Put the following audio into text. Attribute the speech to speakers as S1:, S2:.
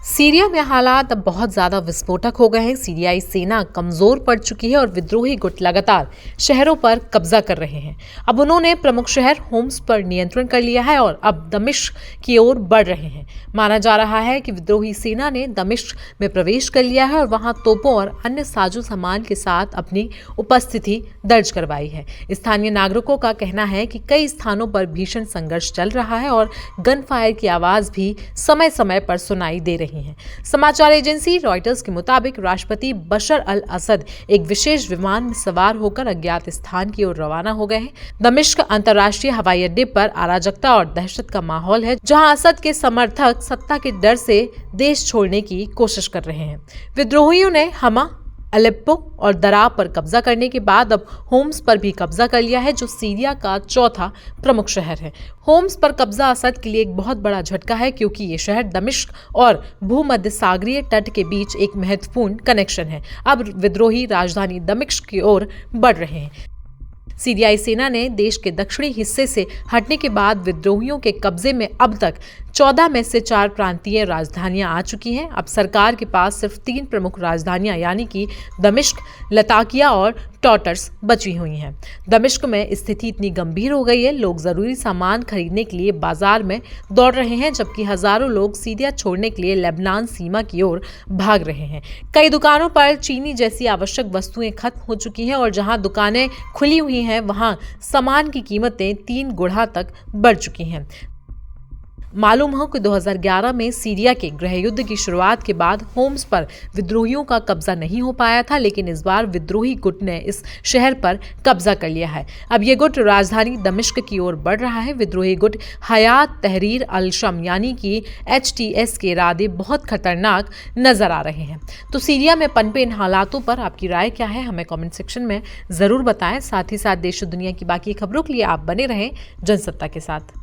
S1: Syria में हालात अब बहुत ज्यादा विस्फोटक हो गए हैं। सीरियाई सेना कमजोर पड़ चुकी है और विद्रोही गुट लगातार शहरों पर कब्जा कर रहे हैं। अब उन्होंने प्रमुख शहर होम्स पर नियंत्रण कर लिया है और अब दमिश्क की ओर बढ़ रहे हैं। माना जा रहा है कि विद्रोही सेना ने दमिश्क में प्रवेश कर लिया है और वहां तोपों और अन्य साजो सामान के साथ अपनी उपस्थिति दर्ज करवाई है। स्थानीय नागरिकों का कहना है कि कई स्थानों पर भीषण संघर्ष चल रहा है और गन फायर की आवाज भी समय समय पर सुनाई दे रही है। समाचार एजेंसी रॉयटर्स के मुताबिक राष्ट्रपति बशर अल असद एक विशेष विमान में सवार होकर अज्ञात स्थान की ओर रवाना हो गए हैं। दमिश्क अंतर्राष्ट्रीय हवाई अड्डे पर अराजकता और दहशत का माहौल है, जहां असद के समर्थक सत्ता के डर से देश छोड़ने की कोशिश कर रहे हैं। विद्रोहियों ने हमा, अलेप्पो और दरा पर कब्जा करने के बाद अब होम्स पर भी कब्जा कर लिया है, जो सीरिया का चौथा प्रमुख शहर है। होम्स पर कब्जा असद के लिए एक बहुत बड़ा झटका है, क्योंकि ये शहर दमिश्क और भूमध्य सागरीय तट के बीच एक महत्वपूर्ण कनेक्शन है। अब विद्रोही राजधानी दमिश्क की ओर बढ़ रहे हैं। सीरियाई सेना ने देश के दक्षिणी हिस्से से हटने के बाद विद्रोहियों के कब्जे में अब तक 14 में से 4 प्रांतीय राजधानियां आ चुकी हैं। अब सरकार के पास सिर्फ 3 प्रमुख राजधानियां यानी कि दमिश्क, लताकिया और टॉटर्स बची हुई हैं। दमिश्क में स्थिति इतनी गंभीर हो गई है, लोग जरूरी सामान खरीदने के लिए बाजार में दौड़ रहे हैं, जबकि हजारों लोग सीरिया छोड़ने के लिए लेबनान सीमा की ओर भाग रहे हैं। कई दुकानों पर चीनी जैसी आवश्यक वस्तुएं खत्म हो चुकी हैं और जहां दुकानें खुली हुई हैं वहां सामान की कीमतें 3 गुना तक बढ़ चुकी हैं। मालूम हो कि 2011 में सीरिया के गृह युद्ध की शुरुआत के बाद होम्स पर विद्रोहियों का कब्जा नहीं हो पाया था, लेकिन इस बार विद्रोही गुट ने इस शहर पर कब्जा कर लिया है। अब ये गुट राजधानी दमिश्क की ओर बढ़ रहा है। विद्रोही गुट हयात तहरीर अल शम यानी कि HTS के इरादे बहुत खतरनाक नजर आ रहे हैं। तो सीरिया में पनपे इन हालातों पर आपकी राय क्या है, हमें कॉमेंट सेक्शन में जरूर बताएं। साथ ही साथ देश और दुनिया की बाकी खबरों के लिए आप बने रहें जनसत्ता के साथ।